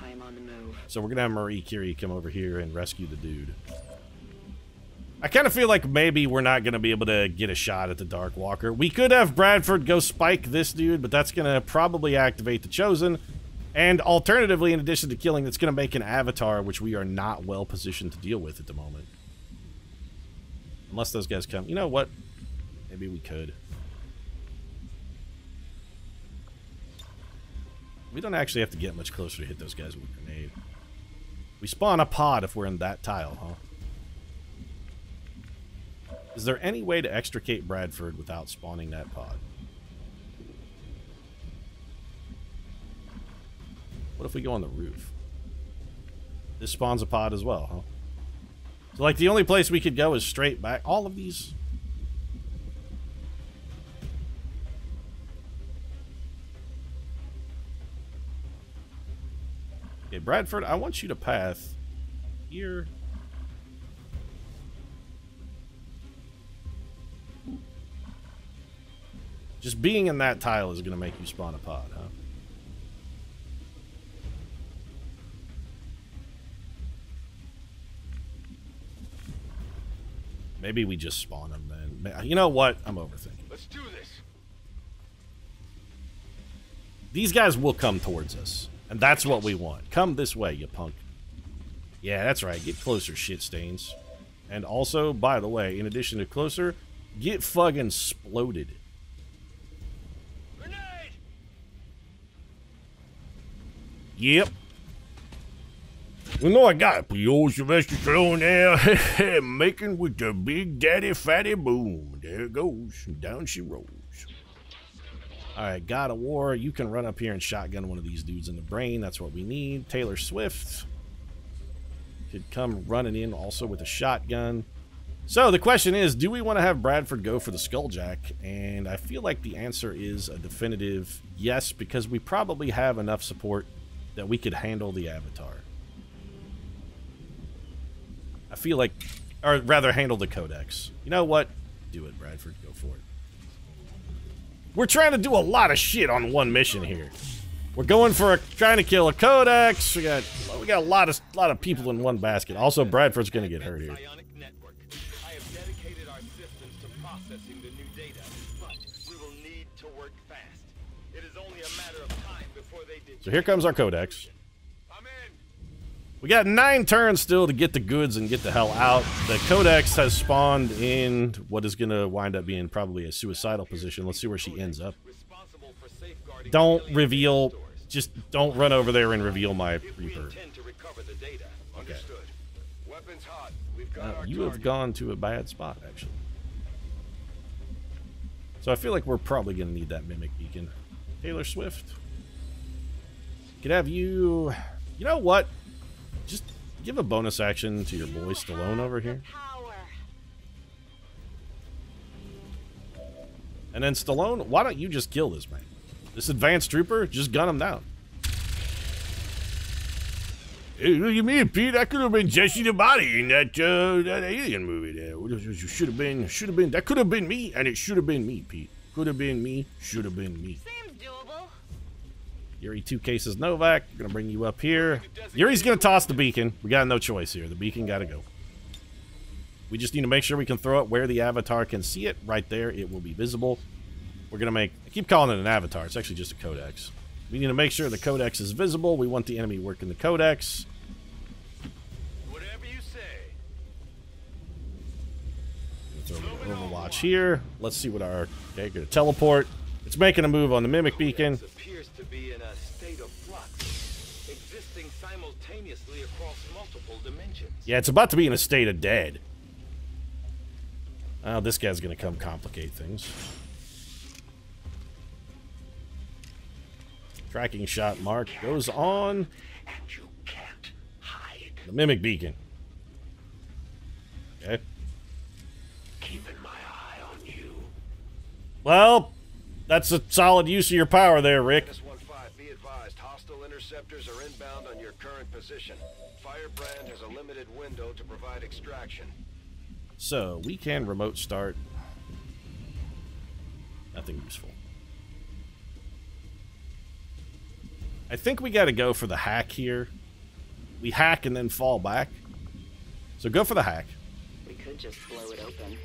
I am am on the move. So we're gonna have Marie Curie come over here and rescue the dude. I kind of feel like maybe we're not gonna be able to get a shot at the Dark Walker. We could have Bradford go spike this dude, but that's gonna probably activate the Chosen. And alternatively, in addition to killing, that's gonna make an avatar, which we are not well positioned to deal with at the moment. Unless those guys come. You know what? Maybe we could. We don't actually have to get much closer to hit those guys with a grenade. We spawn a pod if we're in that tile, huh? Is there any way to extricate Bradford without spawning that pod? What if we go on the roof? This spawns a pod as well, huh? So, like, the only place we could go is straight back. All of these... Okay, Bradford, I want you to path here. Just being in that tile is going to make you spawn a pod, huh? Maybe we just spawn them then. You know what? I'm overthinking. Let's do this. These guys will come towards us. And that's what we want. Come this way, you punk. Yeah, that's right. Get closer, shit stains. And also, by the way, in addition to closer, get fucking sploded. Grenade! Yep. You know I got the old Sylvester Stallone there, making with the big daddy fatty boom. There it goes. Down she rolls. Alright, God of War, you can run up here and shotgun one of these dudes in the brain. That's what we need. Taylor Swift could come running in also with a shotgun. So the question is, do we want to have Bradford go for the Skulljack? And I feel like the answer is a definitive yes, because we probably have enough support that we could handle the Avatar. I feel like, or rather handle the Codex. You know what? Do it, Bradford. Go for it. We're trying to do a lot of shit on one mission here. We're going for trying to kill a Codex. We got a lot of people in one basket. Also, Bradford's gonna get hurt here. I have dedicated our systems to processing the new data, but we will need to work fast. It is only a matter of time before they did. So here comes our Codex. I'm in. We got 9 turns still to get the goods and get the hell out. The Codex has spawned in what is going to wind up being probably a suicidal position. Let's see where she ends up. Don't reveal. Just don't run over there and reveal my Reaper. Okay. Weapons hot. We've got our You have gone to a bad spot, actually. So I feel like we're probably going to need that Mimic Beacon. Taylor Swift. Could have you... You know what? Just give a bonus action to your boy Stallone over here. And then Stallone, why don't you just kill this man? This advanced trooper, just gun him down. Hey, look at me, Pete. That could have been Jesse the Body in that alien movie there. Should have been. That could have been me, and it should have been me, Pete. Could have been me, should have been me. Seems doable. Yuri 2 cases Novak. We're going to bring you up here. Yuri's going to toss the beacon. We got no choice here. The beacon got to go. We just need to make sure we can throw it where the Avatar can see it. Right there, it will be visible. We're going to make... I keep calling it an Avatar. It's actually just a Codex. We need to make sure the Codex is visible. We want the enemy working the Codex. Whatever you say. Throw an Overwatch here. Let's see what our... Okay, going to teleport. It's making a move on the Mimic Beacon. Appears to be in a state of flux, existing simultaneously across multiple dimensions. Yeah, it's about to be in a state of dead. Oh, this guy's going to come complicate things. Tracking shot mark goes on. And you can't hide. The Mimic Beacon. Okay. Keeping my eye on you. Well, that's a solid use of your power there, Rick. -15, be advised. Hostile interceptors are inbound on your current position. Firebrand has a limited window to provide extraction. So, we can remote start. Nothing useful. I think we got to go for the hack here. we hack and then fall back. So go for the hack. We could just blow it open.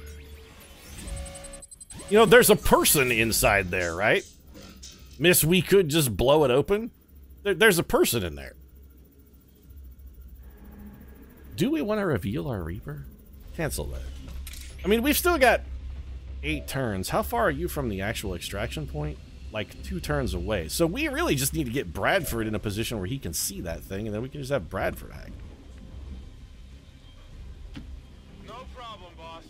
You know, there's a person inside there, right? Miss, we could just blow it open? There's a person in there. Do we want to reveal our Reaper? Cancel that. I mean, we've still got 8 turns. How far are you from the actual extraction point? Like 2 turns away. So we really just need to get Bradford in a position where he can see that thing, and then we can just have Bradford hack. No problem, boss.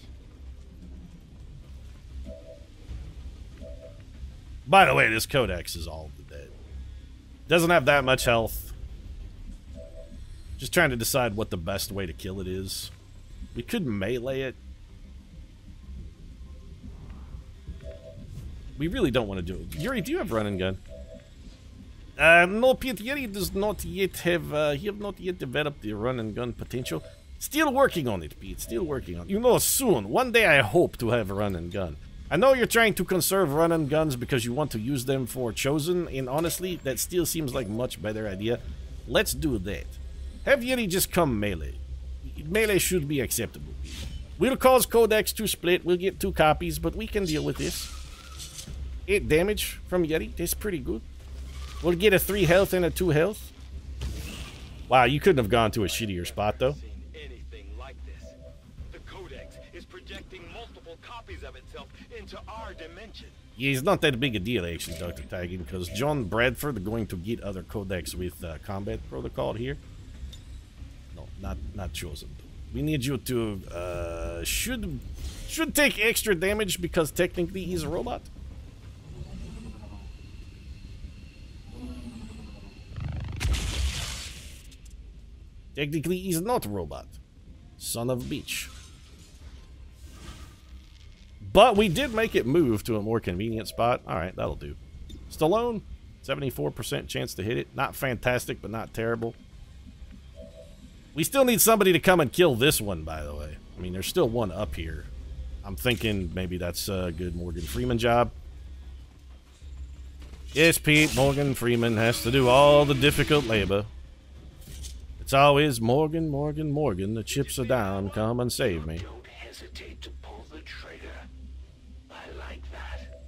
By the way, this Codex is all dead. Doesn't have that much health. Just trying to decide what the best way to kill it is. We could melee it. We really don't want to do it. Yuri, do you have run and gun? No, Pete, Yuri does not yet have, he have not yet developed the run and gun potential. Still working on it, Pete, still working on it. You know, soon, one day I hope to have a run and gun. I know you're trying to conserve run and guns because you want to use them for Chosen, and honestly, that still seems like a much better idea. Let's do that. Have Yuri just come melee. Melee should be acceptable. We'll cause Codex to split, we'll get 2 copies, but we can deal with this. 8 damage from Yeti, that's pretty good. We'll get a 3 health and a 2 health. Wow, you couldn't have gone to a shittier spot, though. Anything like this. The Codex is projecting multiple copies of itself into our dimension. Yeah, it's not that big a deal, actually, Dr. Tigan, because John Bradford are going to get other Codex with combat protocol here. No, not Chosen. We need you to, should take extra damage because technically he's a robot. Technically, he's not a robot. Son of a bitch. But we did make it move to a more convenient spot. Alright, that'll do. Stallone, 74% chance to hit it. Not fantastic, but not terrible. We still need somebody to come and kill this one, by the way. I mean, there's still one up here. I'm thinking maybe that's a good Morgan Freeman job. Yes, Pete, Morgan Freeman has to do all the difficult labor. It's always Morgan, Morgan, Morgan. The chips are down. Come and save me. Don't hesitate to pull the trigger. I like that.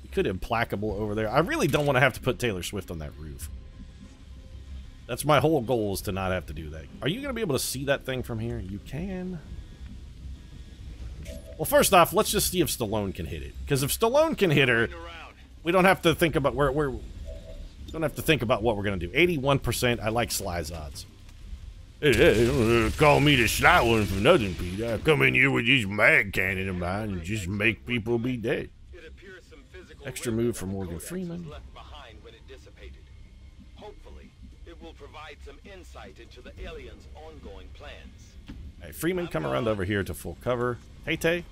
We could Implacable over there. I really don't want to have to put Taylor Swift on that roof. That's my whole goal, is to not have to do that. Are you going to be able to see that thing from here? You can. Well, first off, let's just see if Stallone can hit it. Because if Stallone can hit her, we don't have to think about where we're. Don't have to think about what we're going to do. 81%. I like Sly's odds. Hey, don't call me the sly one for nothing, Pete. I come in here with this mag cannon of mine and just make people be dead. Extra move for Morgan Freeman. Hopefully, it will provide some insight into the aliens' ongoing plans. Hey, Freeman, come around over here to full cover. Hey, Tay.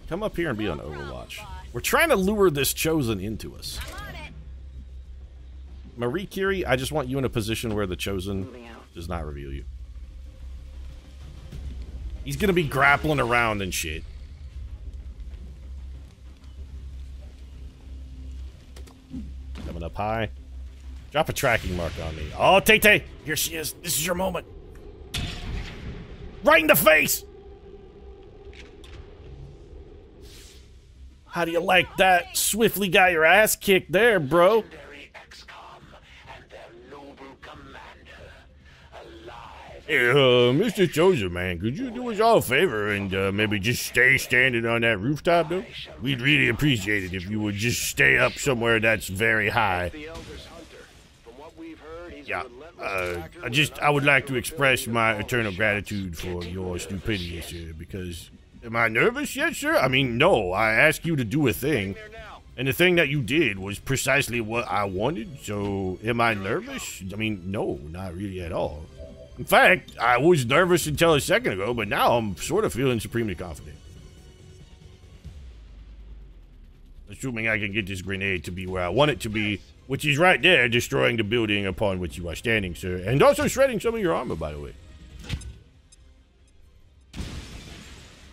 Come up here and be on Overwatch. We're trying to lure this Chosen into us. Marie Curie, I just want you in a position where the Chosen does not reveal you. He's gonna be grappling around and shit. Coming up high. Drop a tracking mark on me. Oh, Tay-Tay! Here she is. This is your moment. Right in the face! How do you like that? Swiftly got your ass kicked there, bro. XCOM and their noble commander alive. Hey, Mr. Chosen, man, could you do us all a favor and maybe just stay standing on that rooftop, though? We'd really appreciate it if you would just stay up somewhere that's very high. Yeah, I would like to express my eternal gratitude for your stupidity, sir, because... Am I nervous yet, sir? I mean, no, I asked you to do a thing, and the thing that you did was precisely what I wanted, so am I nervous? I mean, no, not really at all. In fact, I was nervous until a second ago, but now I'm sort of feeling supremely confident. Assuming I can get this grenade to be where I want it to be, which is right there, destroying the building upon which you are standing, sir, and also shredding some of your armor, by the way.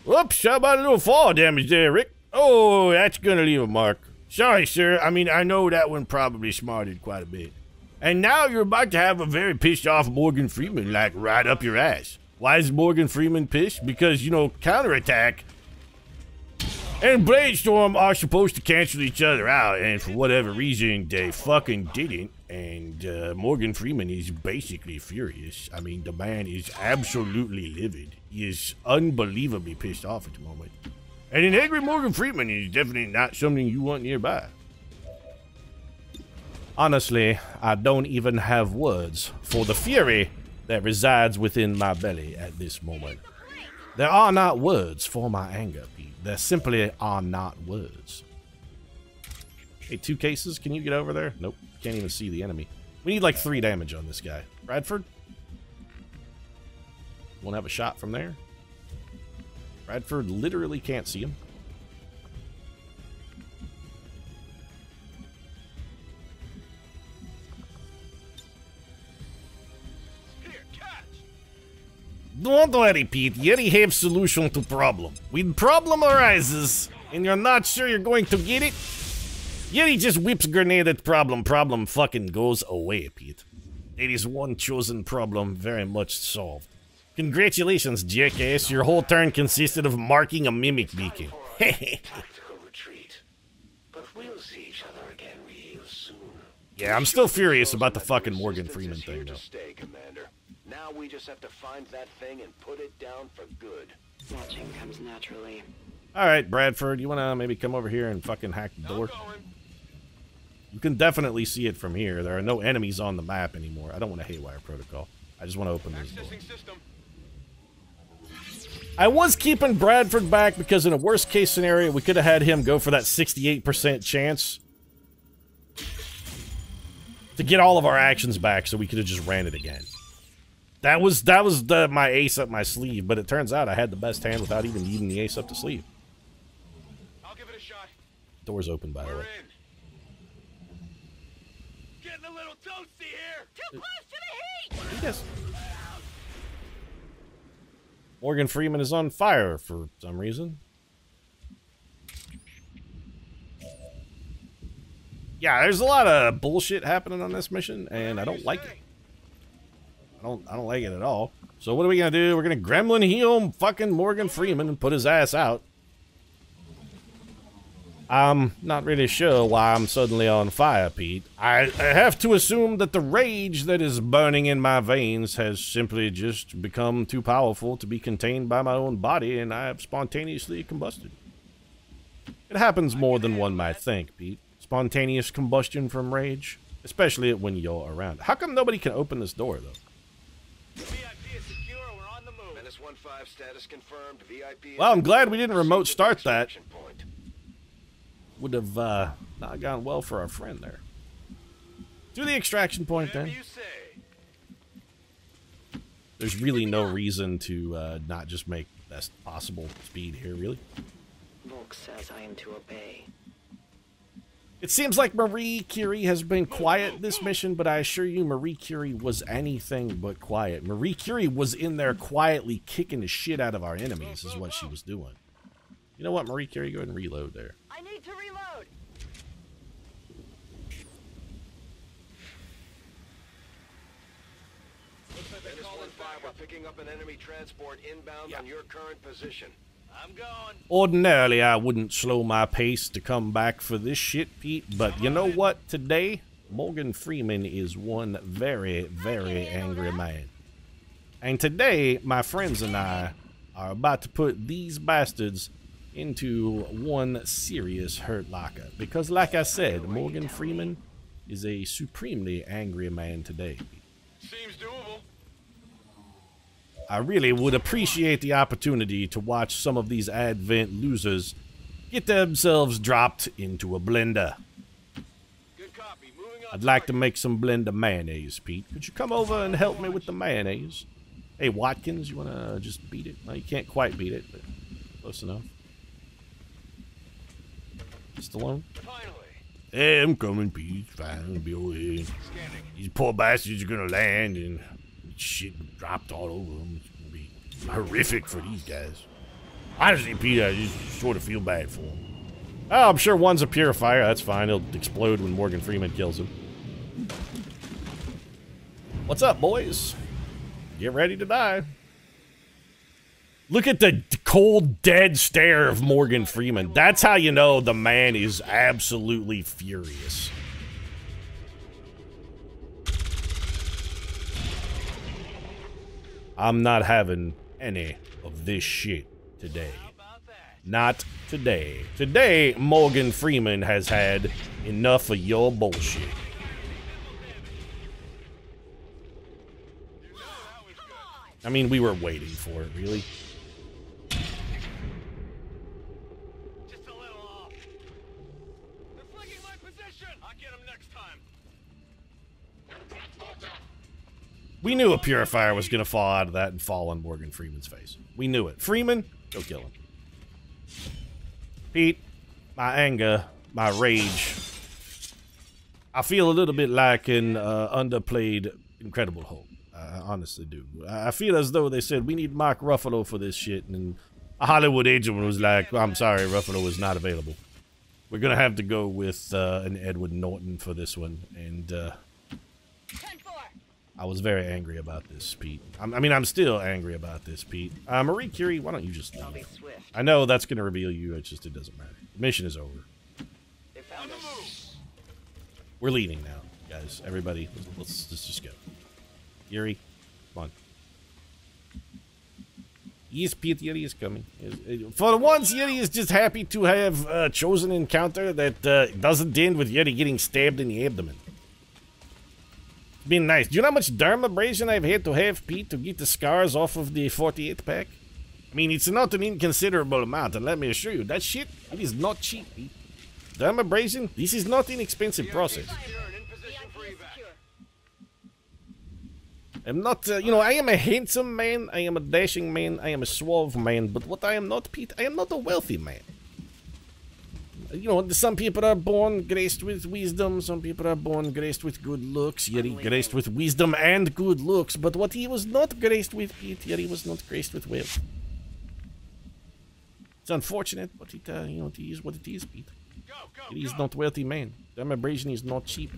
Whoops, how about a little fall damage there, Rick? Oh, that's gonna leave a mark. Sorry, sir. I mean, I know that one probably smarted quite a bit. And now you're about to have a very pissed off Morgan Freeman, like, right up your ass. Why is Morgan Freeman pissed? Because, you know, Counterattack and Bladestorm are supposed to cancel each other out, and for whatever reason, they fucking didn't. And Morgan Freeman is basically furious. I mean, the man is absolutely livid. He is unbelievably pissed off at the moment. And an angry Morgan Freeman is definitely not something you want nearby. Honestly, I don't even have words for the fury that resides within my belly at this moment. There are not words for my anger, Pete. There simply are not words. Hey, 2 cases, can you get over there? Nope, can't even see the enemy. We need like 3 damage on this guy. Bradford? Won't have a shot from there? Bradford literally can't see him. Don't worry, Pete. Yeti have solution to problem. When problem arises and you're not sure you're going to get it, Yeti just whips grenade at problem. Problem fucking goes away, Pete. It is one chosen problem very much solved. Congratulations, jackass. Your whole turn consisted of marking a mimic beacon. Tactical retreat. But we'll see each other again real soon. Yeah, I'm still furious about the fucking Morgan Freeman thing, though. Stay, Commander. Now we just have to find that thing and put it down for good. Watching comes naturally. Alright, Bradford, you wanna maybe come over here and fucking hack the door? You can definitely see it from here. There are no enemies on the map anymore. I don't want a haywire protocol. I just want to open this door. I was keeping Bradford back because in a worst case scenario, we could have had him go for that 68% chance to get all of our actions back so we could have just ran it again. That was my ace up my sleeve, but it turns out I had the best hand without even needing the ace up the sleeve. I'll give it a shot. Door's open, by the way. We're in. Getting a little toasty here. Too close to the heat! Yes. Morgan Freeman is on fire for some reason. Yeah, there's a lot of bullshit happening on this mission, and I don't like it. I don't like it at all. So what are we gonna do? We're gonna gremlin heal fucking Morgan Freeman and put his ass out. I'm not really sure why I'm suddenly on fire, Pete. I have to assume that the rage that is burning in my veins has simply just become too powerful to be contained by my own body, and I have spontaneously combusted. It happens more than one might think, Pete. Spontaneous combustion from rage, especially when you're around. How come nobody can open this door, though? VIP is secure. We're on the move. -15 status confirmed. VIP. Well, I'm glad we didn't remote start that. Would have not gone well for our friend there. To the extraction point, then. You say. There's really no reason to not just make best possible speed here, really. Volk says I am to obey. It seems like Marie Curie has been quiet this mission, but I assure you Marie Curie was anything but quiet. Marie Curie was in there quietly kicking the shit out of our enemies is what she was doing. You know what, Marie Curie? Go ahead and reload there. I need to reload. We're picking up an enemy transport inbound on your current position. I'm going. Ordinarily, I wouldn't slow my pace to come back for this shit, Pete, but you know what? Today, Morgan Freeman is one very, very angry man. And today, my friends and I are about to put these bastards into one serious hurt locker. Because like I said, Morgan Freeman is a supremely angry man today. Seems doable. I really would appreciate the opportunity to watch some of these Advent losers get themselves dropped into a blender. Good copy. Moving on. I'd like to make some blender mayonnaise, Pete. Could you come over and help me with the mayonnaise? Hey, Watkins, you want to just beat it? Well, you can't quite beat it, but close enough. Stallone? Finally. Hey, I'm coming, Pete. Fine, I'll be over here. Scanning. These poor bastards are gonna land and shit dropped all over them. It's gonna be horrific for these guys. Honestly, Pete, I just sort of feel bad for them. Oh, I'm sure one's a purifier. That's fine. He'll explode when Morgan Freeman kills him. What's up, boys? Get ready to die. Look at the cold, dead stare of Morgan Freeman. That's how you know the man is absolutely furious. I'm not having any of this shit today. Not today. Today, Morgan Freeman has had enough of your bullshit. I mean, we were waiting for it, really. Just a little off. They're flanking my position. I'll get them next time. We knew a purifier was gonna fall out of that and fall on Morgan Freeman's face. We knew it. Freeman, go kill him. Pete, my anger, my rage. I feel a little bit like an underplayed Incredible Hulk. I honestly do. I feel as though they said, we need Mark Ruffalo for this shit, and a Hollywood agent was like, I'm sorry, Ruffalo is not available. We're gonna have to go with an Edward Norton for this one, and I was very angry about this, Pete. I mean, I'm still angry about this, Pete. Marie Curie, why don't you just leave? I know that's gonna reveal you, it doesn't matter. The mission is over. We're leaving now, guys. Everybody, let's just go. Yuri, come on. Yes, Pete, Yuri is coming. For once, Yuri is just happy to have a chosen encounter that doesn't end with Yuri getting stabbed in the abdomen. It's been nice. Do you know how much dermabrasion I've had to have, Pete, to get the scars off of the 48 pack? I mean, it's not an inconsiderable amount, and let me assure you, that shit, it is not cheap, Pete. Dermabrasion, this is not an inexpensive process. I'm not, you know, I am a handsome man, I am a dashing man, I am a suave man, but what I am not, Pete, I am not a wealthy man. You know, some people are born graced with wisdom, some people are born graced with good looks, Yuri graced with wisdom and good looks, but what he was not graced with, Pete, Yuri was not graced with wealth. It's unfortunate, but it, you know, it is what it is, Pete. He is not wealthy man. Dermabrasion is not cheap.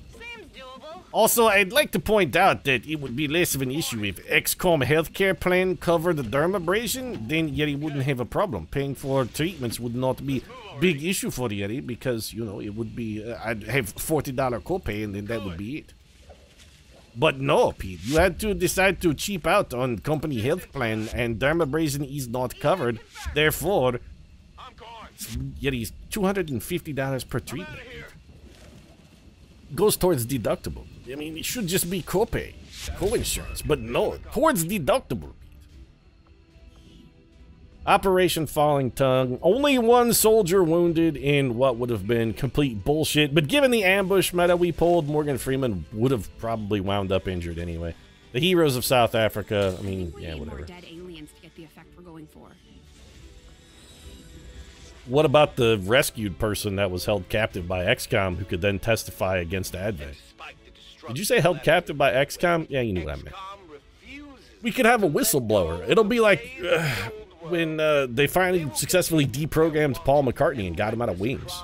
Also, I'd like to point out that it would be less of an issue if XCOM healthcare plan covered the dermabrasion, then Yeti wouldn't have a problem. Paying for treatments would not be a big issue for Yeti because, you know, it would be, I'd have $40 copay and then that would be it. But no, Pete, you had to decide to cheap out on company health plan and dermabrasion is not covered. Therefore, Yeti's $250 per treatment. Goes towards deductible. I mean, it should just be copay, co-insurance, but no, towards deductible. Operation Falling Tongue. Only one soldier wounded in what would have been complete bullshit, but given the ambush meta we pulled, Morgan Freeman would have probably wound up injured anyway. The heroes of South Africa, I mean, yeah, whatever. Dead aliens to get the effect we're going for. What about the rescued person that was held captive by XCOM who could then testify against Adve? Did you say held captive by XCOM? Yeah, you knew what I meant. We could have a whistleblower. It'll be like when they finally successfully deprogrammed Paul McCartney and got him out of Wings.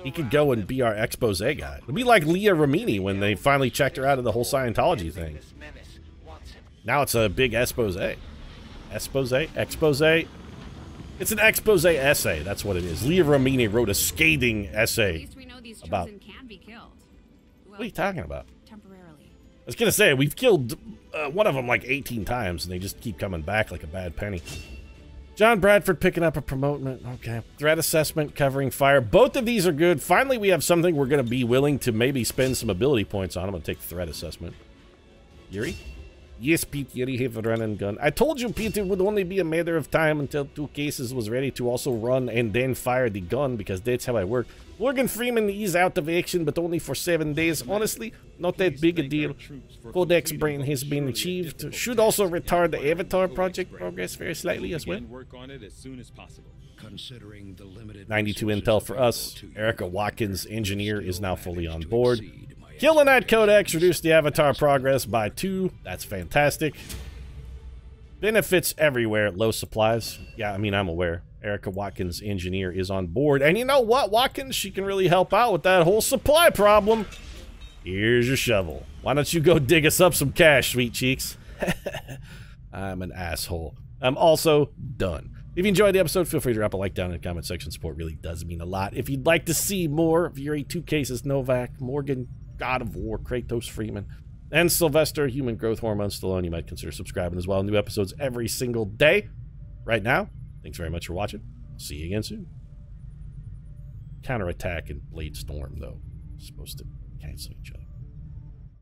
He could go and be our expose guy. It'll be like Leah Remini when they finally checked her out of the whole Scientology thing. Now it's a big expose. Expose? It's an expose essay, that's what it is. Leah Remini wrote a scathing essay about... Can be killed. Well, what are you talking about? Temporarily. I was gonna say, we've killed one of them like 18 times, and they just keep coming back like a bad penny. John Bradford picking up a promotement. Okay. Threat assessment, covering fire. Both of these are good. Finally, we have something we're gonna be willing to maybe spend some ability points on. I'm gonna take the threat assessment. Yuri? Yes, Pete, Yuri have a run and gun. I told you, Pete, it would only be a matter of time until 2 cases was ready to also run and then fire the gun, because that's how I work. Morgan Freeman is out of action, but only for 7 days. Honestly, not that big a deal. Codex brain has been achieved. Should also retard the Avatar project progress very slightly as well. 92 intel for us. Erica Watkins, engineer, is now fully on board. Kill the Night Codex, reduce the Avatar progress by 2. That's fantastic. Benefits everywhere. Low supplies. Yeah, I mean, I'm aware. Erica Watkins, engineer, is on board. And you know what, Watkins? She can really help out with that whole supply problem. Here's your shovel. Why don't you go dig us up some cash, sweet cheeks? I'm an asshole. I'm also done. If you enjoyed the episode, feel free to drop a like down in the comment section. Support really does mean a lot. If you'd like to see more of Yuri, 2 Cases, Novak, Morgan, God of War, Kratos, Freeman, and Sylvester, Human Growth Hormone, Stallone, you might consider subscribing as well. New episodes every single day. Right now, thanks very much for watching. See you again soon. Counterattack and Blade Storm, though, supposed to cancel each other.